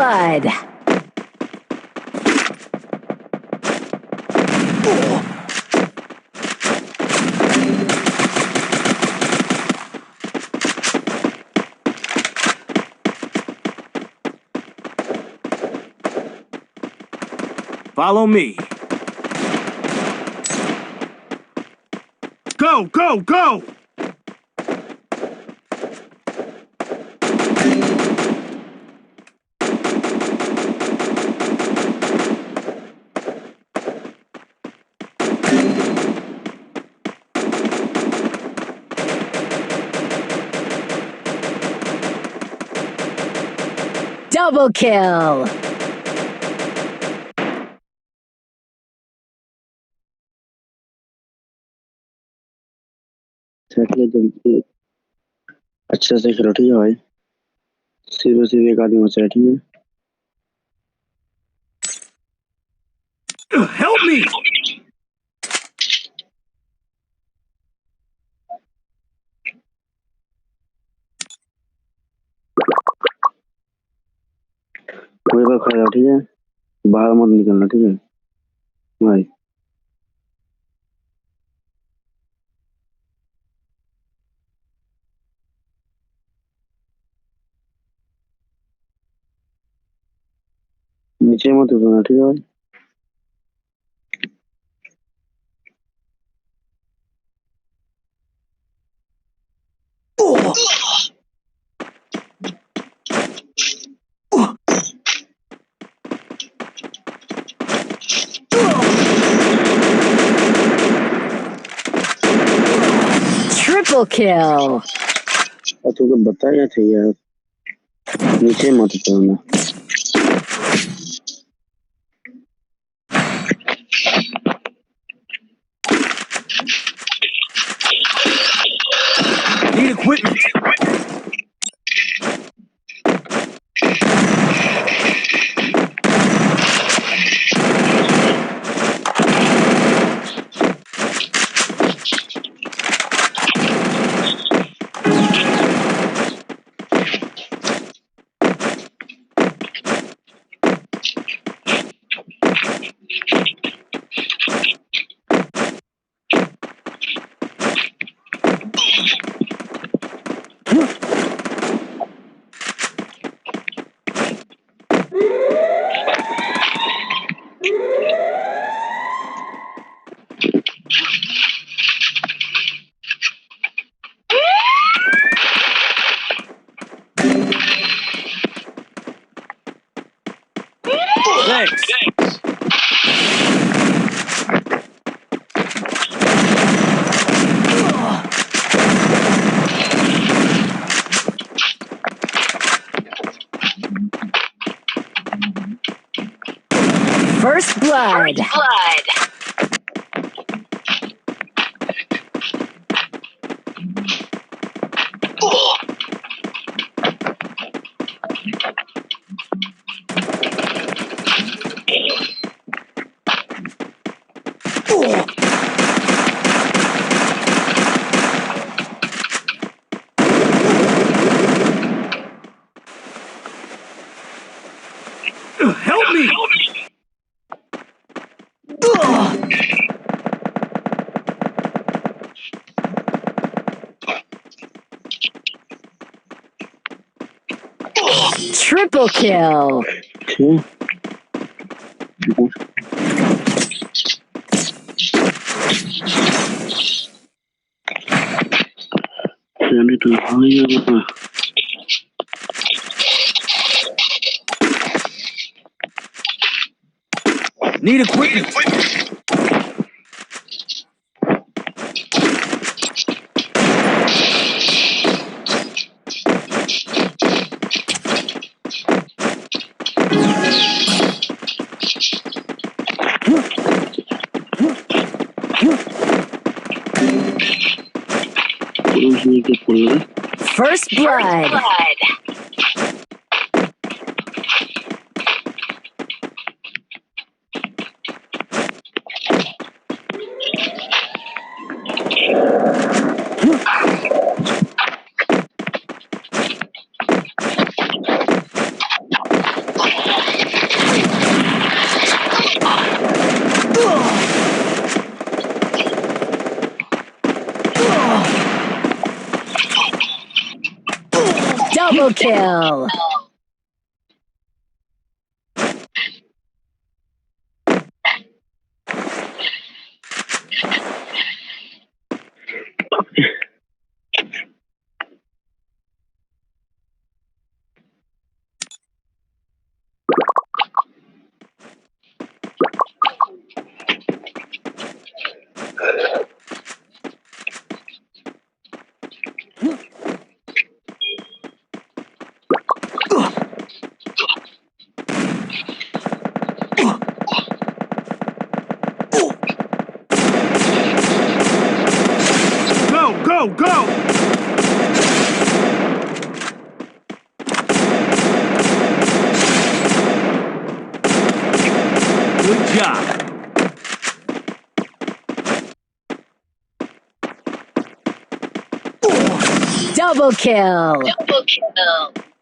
blood. Follow me. Go, go, go! Double kill. जल्दी अच्छा से खेलो, ठीक है भाई। सीधे सीधे एक आदमी बचा है, ठीक है। Help me! कोई बात खा जाओ, ठीक है। बाहर मत निकलना, ठीक है भाई। नीचे मत उतरना, ठीक है भाई। Triple kill. और तुमको बताया था यार, नीचे मत उतरना। Need equipment. Thanks. First blood. Help me! Triple kill. ठीक है तो हाँ Need equipment. First blood. Triple kill. Go, go, go! Good job. Double kill. Double kill.